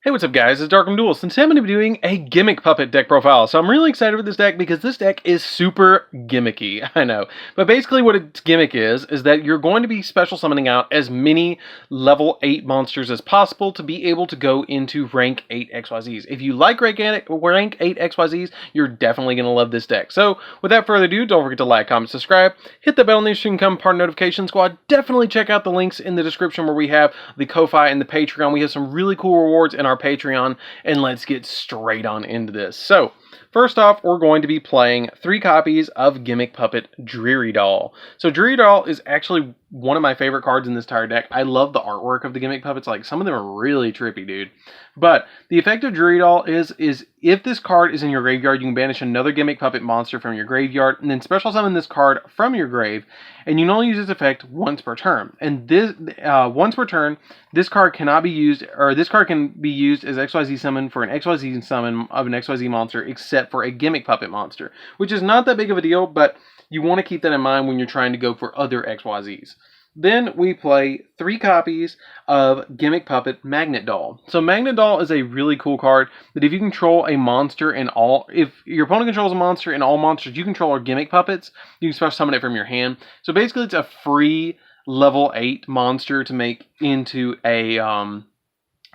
Hey, what's up guys, it's DarkArmedDuelist, and today I'm going to be doing a Gimmick Puppet deck profile. So I'm really excited for this deck because this deck is super gimmicky, I know. But basically what its gimmick is that you're going to be special summoning out as many level 8 monsters as possible to be able to go into rank 8 XYZs. If you like rank 8 XYZs, you're definitely going to love this deck. So without further ado, don't forget to like, comment, subscribe, hit the bell on the so you can become part of the notification squad. Definitely check out the links in the description where we have the Ko-Fi and the Patreon. We have some really cool rewards in our Patreon, and let's get straight on into this. So first off, we're going to be playing 3 copies of Gimmick Puppet Dreary Doll. So Dreary Doll is actually one of my favorite cards in this entire deck. I love the artwork of the Gimmick Puppets. Like, some of them are really trippy, dude. But the effect of Dreary Doll is if this card is in your graveyard, you can banish another Gimmick Puppet monster from your graveyard, and then special summon this card from your grave, and you can only use this effect once per turn. And this once per turn, this card cannot be used, or this card can be used as XYZ summon for an XYZ summon of an XYZ monster, except for a Gimmick Puppet monster, which is not that big of a deal, but you want to keep that in mind when you're trying to go for other XYZs. Then we play 3 copies of Gimmick Puppet Magnet Doll. So Magnet Doll is a really cool card that if you control a monster and if your opponent controls a monster and all monsters you control are Gimmick Puppets, you can special summon it from your hand. So basically it's a free level 8 monster to make into a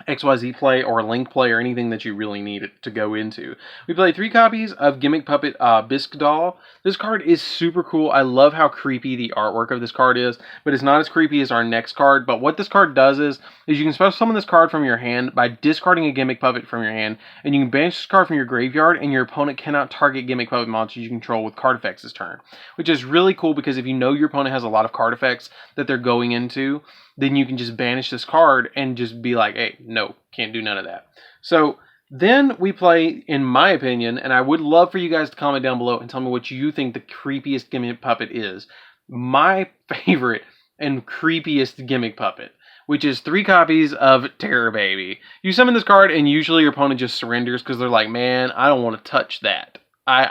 XYZ play or Link play or anything that you really need it to go into. We play 3 copies of Gimmick Puppet Bisque Doll. This card is super cool. I love how creepy the artwork of this card is, but it's not as creepy as our next card. But what this card does is you can special summon this card from your hand by discarding a Gimmick Puppet from your hand, and you can banish this card from your graveyard, and your opponent cannot target Gimmick Puppet monsters you control with card effects this turn, which is really cool because if you know your opponent has a lot of card effects that they're going into, then you can just banish this card and just be like, hey, no, can't do none of that. So then we play, in my opinion, and I would love for you guys to comment down below and tell me what you think the creepiest Gimmick Puppet is. My favorite and creepiest Gimmick Puppet, which is 3 copies of Terror Baby. You summon this card and usually your opponent just surrenders because they're like, man, I don't want to touch that. We're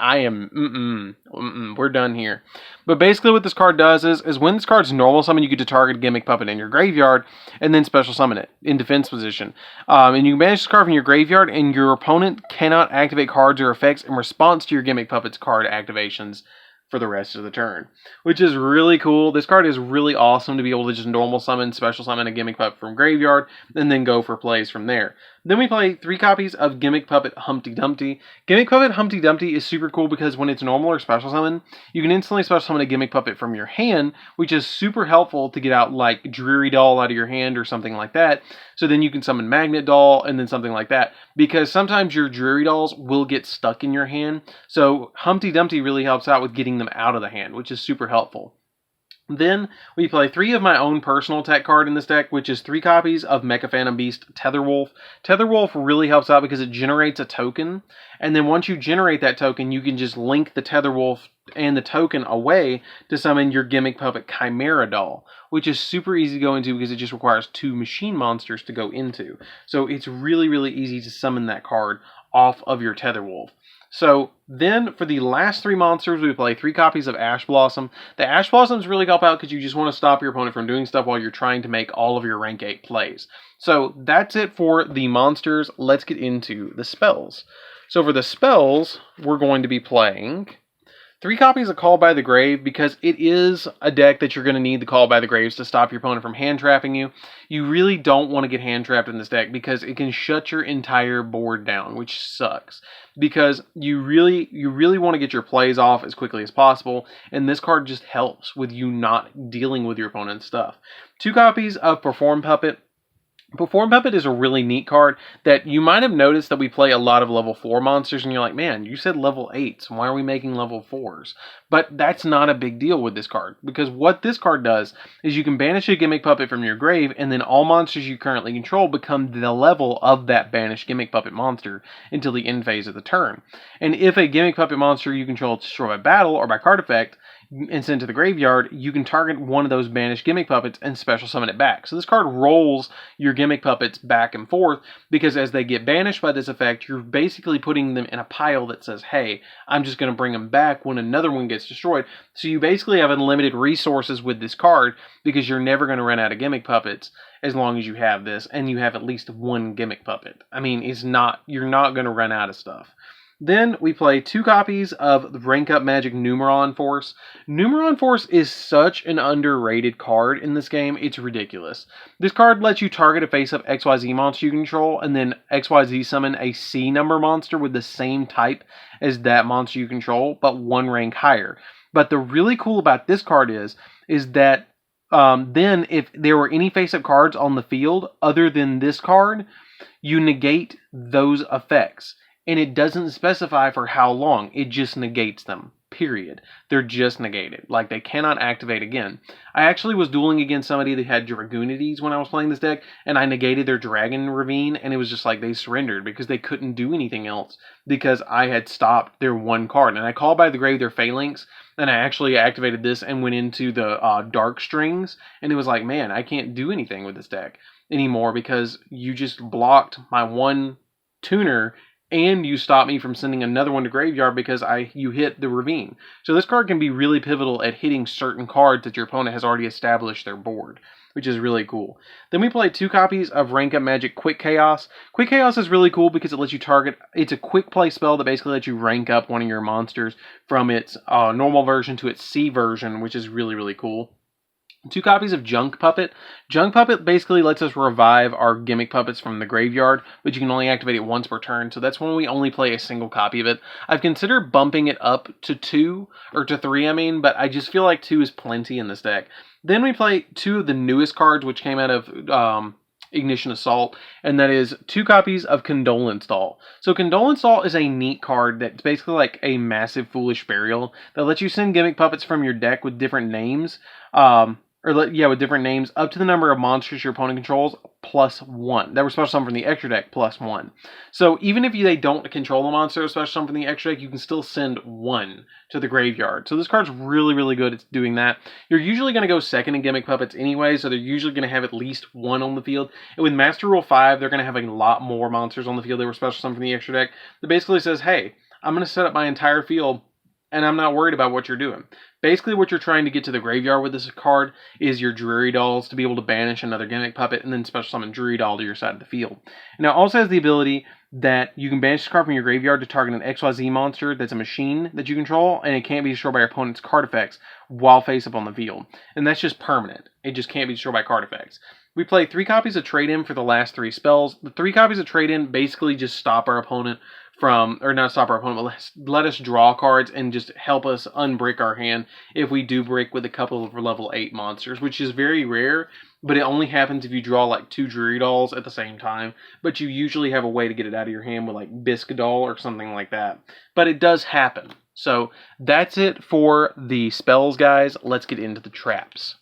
done here. But basically what this card does is when this card's normal summon, you get to target a Gimmick Puppet in your graveyard and then special summon it in defense position. And you can banish this card from your graveyard, and your opponent cannot activate cards or effects in response to your Gimmick Puppet's card activations for the rest of the turn, which is really cool. This card is really awesome to be able to just normal summon, special summon a Gimmick Puppet from graveyard, and then go for plays from there. Then we play 3 copies of Gimmick Puppet Humpty Dumpty. Gimmick Puppet Humpty Dumpty is super cool because when it's normal or special summon, you can instantly special summon a Gimmick Puppet from your hand, which is super helpful to get out like Dreary Doll out of your hand or something like that. So then you can summon Magnet Doll and then something like that, because sometimes your Dreary Dolls will get stuck in your hand. So Humpty Dumpty really helps out with getting them out of the hand, which is super helpful. Then we play 3 of my own personal tech card in this deck, which is 3 copies of Mecha Phantom Beast Tetherwolf. Tetherwolf really helps out because it generates a token, and then once you generate that token, you can just link the Tetherwolf and the token away to summon your Gimmick Puppet Chimera Doll, which is super easy to go into because it just requires 2 machine monsters to go into. So it's really, really easy to summon that card off of your Tetherwolf. So then for the last 3 monsters, we play 3 copies of Ash Blossom. The Ash Blossoms really help out because you just want to stop your opponent from doing stuff while you're trying to make all of your rank 8 plays. So that's it for the monsters. Let's get into the spells. So for the spells, we're going to be playing 3 copies of Call by the Grave because it is a deck that you're going to need the Call by the Graves to stop your opponent from hand trapping you. You really don't want to get hand trapped in this deck because it can shut your entire board down, which sucks. Because you really want to get your plays off as quickly as possible, and this card just helps with you not dealing with your opponent's stuff. 2 copies of Perform Puppet. Perform Puppet is a really neat card that you might have noticed that we play a lot of level 4 monsters, and you're like, man, you said level 8s, why are we making level 4s? But that's not a big deal with this card, because what this card does is you can banish a Gimmick Puppet from your grave, and then all monsters you currently control become the level of that banished Gimmick Puppet monster until the end phase of the turn. And if a Gimmick Puppet monster you control is destroyed by battle or by card effect, and send it to the graveyard, you can target one of those banished Gimmick puppets and special summon it back. So this card rolls your Gimmick puppets back and forth, because as they get banished by this effect, you're basically putting them in a pile that says, hey, I'm just going to bring them back when another one gets destroyed. So you basically have unlimited resources with this card, because you're never going to run out of Gimmick puppets as long as you have this, and you have at least one Gimmick puppet. I mean, you're not going to run out of stuff. Then we play 2 copies of the Rank Up Magic Numeron Force. Numeron Force is such an underrated card in this game, it's ridiculous. This card lets you target a face-up XYZ monster you control, and then XYZ summon a C number monster with the same type as that monster you control, but 1 rank higher. But the really cool about this card is that then if there were any face-up cards on the field other than this card, you negate those effects. And it doesn't specify for how long. It just negates them. Period. They're just negated. Like, they cannot activate again. I actually was dueling against somebody that had Dragoonides when I was playing this deck, and I negated their Dragon Ravine, and it was just like they surrendered because they couldn't do anything else because I had stopped their 1 card. And I called by the grave their Phalanx, and I actually activated this and went into the Dark Strings, and it was like, man, I can't do anything with this deck anymore because you just blocked my 1 tuner, and you stop me from sending another one to graveyard because you hit the Ravine. So this card can be really pivotal at hitting certain cards that your opponent has already established their board, which is really cool. Then we play 2 copies of Rank Up Magic Quick Chaos. Quick Chaos is really cool because it lets you target, it's a quick play spell that basically lets you rank up one of your monsters from its normal version to its C version, which is really, really cool. 2 copies of Junk Puppet. Junk Puppet basically lets us revive our Gimmick puppets from the graveyard, but you can only activate it once per turn, so that's when we only play a single copy of it. I've considered bumping it up to 2, or to 3, I mean, but I just feel like 2 is plenty in this deck. Then we play 2 of the newest cards, which came out of Ignition Assault, and that is 2 copies of Condolence Doll. So Condolence Doll is a neat card that's basically like a massive Foolish Burial that lets you send Gimmick puppets from your deck with different names, with different names, up to the number of monsters your opponent controls, +1. That were special summoned from the extra deck, +1. So even if they don't control the monster special summoned from the extra deck, you can still send 1 to the graveyard. So this card's really, really good at doing that. You're usually going to go second in Gimmick puppets anyway, so they're usually going to have at least 1 on the field. And with Master Rule 5, they're going to have a lot more monsters on the field that were special summoned from the extra deck. That basically says, hey, I'm going to set up my entire field, and I'm not worried about what you're doing. Basically, what you're trying to get to the graveyard with this card is your Drury Dolls to be able to banish another Gimmick puppet and then special summon Drury Doll to your side of the field. Now, it also has the ability that you can banish this card from your graveyard to target an XYZ monster that's a machine that you control, and it can't be destroyed by your opponent's card effects while face up on the field. And that's just permanent. It just can't be destroyed by card effects. We play 3 copies of Trade-In for the last 3 spells. The 3 copies of Trade-In basically just stop our opponent from, or not stop our opponent, but let us draw cards and just help us unbrick our hand if we do brick with a couple of level 8 monsters, which is very rare, but it only happens if you draw like 2 Drury Dolls at the same time, but you usually have a way to get it out of your hand with like Bisque Doll or something like that. But it does happen. So that's it for the spells, guys. Let's get into the traps.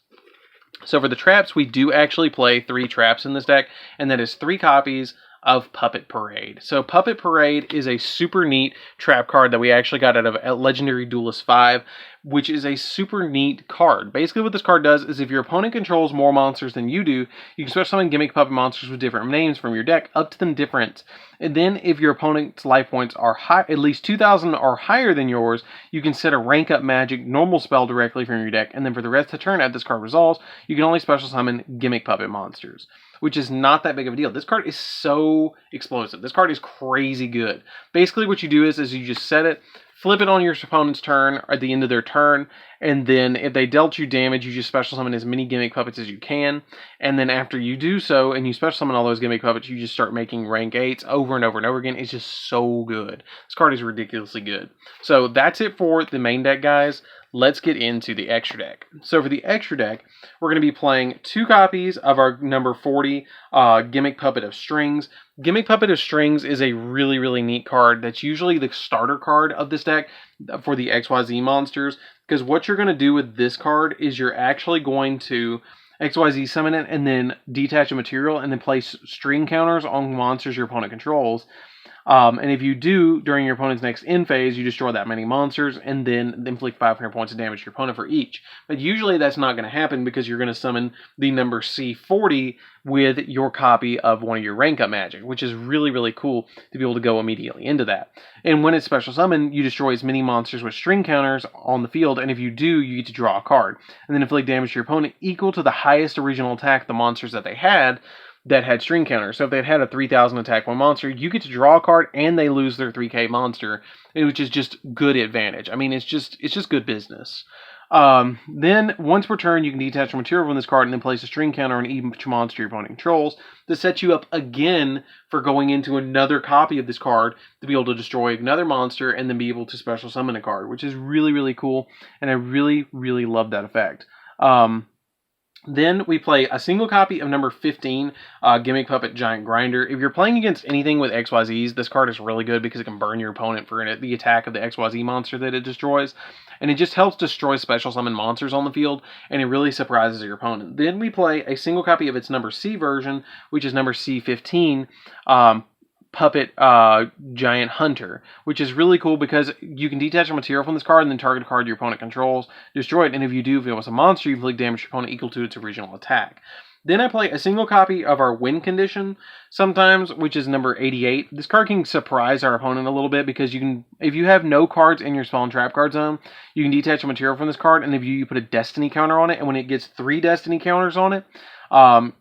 So for the traps, we do actually play 3 traps in this deck, and that is 3 copies of Puppet Parade. So Puppet Parade is a super neat trap card that we actually got out of Legendary Duelist 5, which is a super neat card. Basically what this card does is if your opponent controls more monsters than you do, you can special summon Gimmick puppet monsters with different names from your deck up to them different. And then if your opponent's life points are high, at least 2,000 or higher than yours, you can set a Rank Up Magic normal spell directly from your deck, and then for the rest of the turn after this card resolves, you can only special summon Gimmick puppet monsters, which is not that big of a deal. This card is so explosive. This card is crazy good. Basically what you do is you just set it, flip it on your opponent's turn or at the end of their turn, and then if they dealt you damage, you just special summon as many Gimmick puppets as you can, and then after you do so, and you special summon all those Gimmick puppets, you just start making rank 8s over and over and over again. It's just so good. This card is ridiculously good. So that's it for the main deck, guys. Let's get into the extra deck. So for the extra deck, we're going to be playing 2 copies of our number 40 Gimmick Puppet of Strings. Gimmick Puppet of Strings is a really, really neat card that's usually the starter card of this deck for the XYZ monsters, because what you're going to do with this card is you're actually going to XYZ summon it and then detach a material and then place string counters on monsters your opponent controls. And if you do, during your opponent's next end phase, you destroy that many monsters and then inflict 500 points of damage to your opponent for each. But usually that's not going to happen because you're going to summon the number C40 with your copy of one of your rank up magic, which is really, really cool to be able to go immediately into that. And when it's special summon, you destroy as many monsters with string counters on the field, and if you do, you get to draw a card. And then inflict damage to your opponent equal to the highest original attack the monsters that they had that had string counters. So if they had a 3,000 attack one monster, you get to draw a card and they lose their 3k monster, which is just good advantage. I mean, it's just good business. Then, once per turn, you can detach a material from this card and then place a string counter on each monster your opponent controls to set you up again for going into another copy of this card to be able to destroy another monster and then be able to special summon a card, which is really, really cool, and I really, really love that effect. Then we play a single copy of number 15, Gimmick Puppet Giant Grinder. If you're playing against anything with XYZs, this card is really good because it can burn your opponent for the attack of the XYZ monster that it destroys. And it just helps destroy special summon monsters on the field, and it really surprises your opponent. Then we play a single copy of its number C version, which is number C15, Puppet Giant Hunter, which is really cool because you can detach a material from this card and then target a card your opponent controls, destroy it, and if you do, if it was a monster, you inflict damage to your opponent equal to its original attack. Then I play a single copy of our win condition sometimes, which is number 88. This card can surprise our opponent a little bit because you can, if you have no cards in your spell and trap card zone, you can detach a material from this card, and if you put a destiny counter on it, and when it gets 3 destiny counters on it,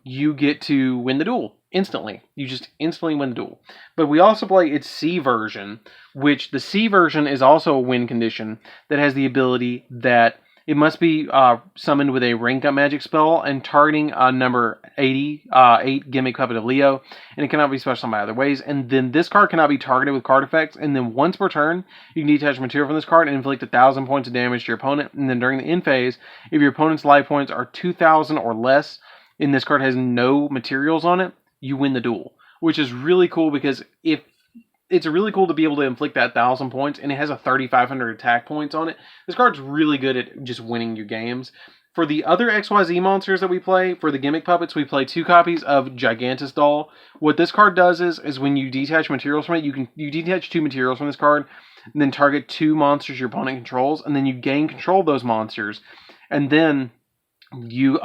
you get to win the duel instantly. You just instantly win the duel. But we also play its C version, which the C version is also a win condition that has the ability that it must be summoned with a rank up magic spell and targeting number 8 Gimmick Puppet of Leo, and it cannot be special summoned by other ways. And then this card cannot be targeted with card effects. And then once per turn, you can detach material from this card and inflict 1,000 points of damage to your opponent. And then during the end phase, if your opponent's life points are 2,000 or less, and this card has no materials on it, you win the duel, which is really cool because if it's really cool to be able to inflict that 1,000 points, and it has a 3,500 attack points on it. This card's really good at just winning you games. For the other XYZ monsters that we play, for the Gimmick Puppets, we play 2 copies of Gigantus Doll. What this card does is when you detach materials from it, you detach 2 materials from this card, and then target 2 monsters your opponent controls, and then you gain control of those monsters, and then you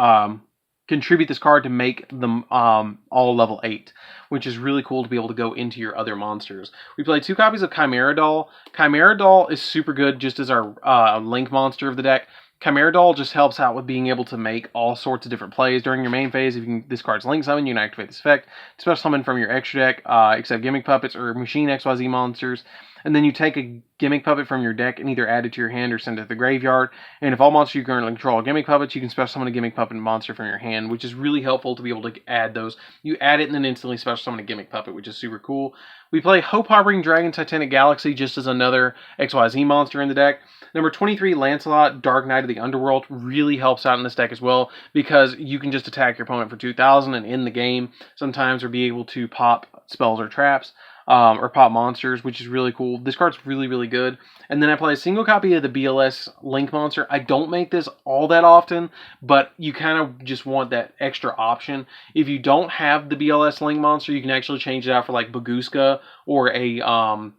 contribute this card to make them all level 8, which is really cool to be able to go into your other monsters. We play 2 copies of Chimera Doll. Chimera Doll is super good just as our link monster of the deck. Chimera Doll just helps out with being able to make all sorts of different plays during your main phase. If you this card's link summon, you can activate this effect. Special summon from your extra deck, except Gimmick Puppets or Machine XYZ monsters. And then you take a Gimmick Puppet from your deck and either add it to your hand or send it to the graveyard. And if all monsters you currently control are Gimmick Puppets, you can special summon a Gimmick Puppet monster from your hand, which is really helpful to be able to add those. You add it and then instantly special summon a Gimmick Puppet, which is super cool. We play Hope Harboring Dragon Titanic Galaxy just as another XYZ monster in the deck. Number 23, Lancelot, Dark Knight of the Underworld, really helps out in this deck as well because you can just attack your opponent for 2,000 and end the game sometimes, or be able to pop spells or traps. Or pop monsters, which is really cool. This card's really, really good. And then I play a single copy of the BLS Link monster. I don't make this all that often, but you kind of just want that extra option. If you don't have the BLS Link monster, you can actually change it out for like Baguska or the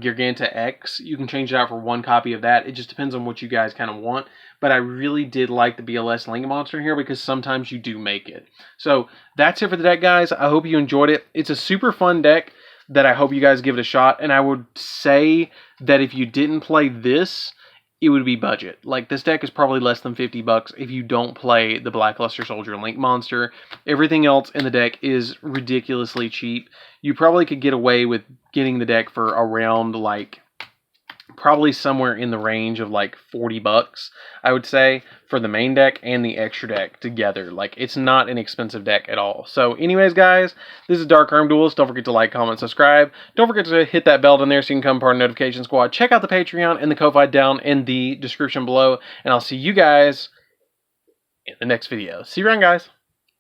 Garganta X. You can change it out for 1 copy of that. It just depends on what you guys kind of want. But I really did like the BLS Link monster here because sometimes you do make it. So that's it for the deck, guys. I hope you enjoyed it. It's a super fun deck that I hope you guys give it a shot. And I would say that if you didn't play this, it would be budget. Like, this deck is probably less than $50 if you don't play the Blackluster Soldier Link monster. Everything else in the deck is ridiculously cheap. You probably could get away with getting the deck for around, like, probably somewhere in the range of like $40, I would say, for the main deck and the extra deck together. Like, it's not an expensive deck at all. So anyways, guys, this is DarkArmedDuelist. Don't forget to like, comment, subscribe. Don't forget to hit that bell down there so you can become part of the notification squad. Check out the Patreon and the Ko-Fi down in the description below. And I'll see you guys in the next video. See you around, guys.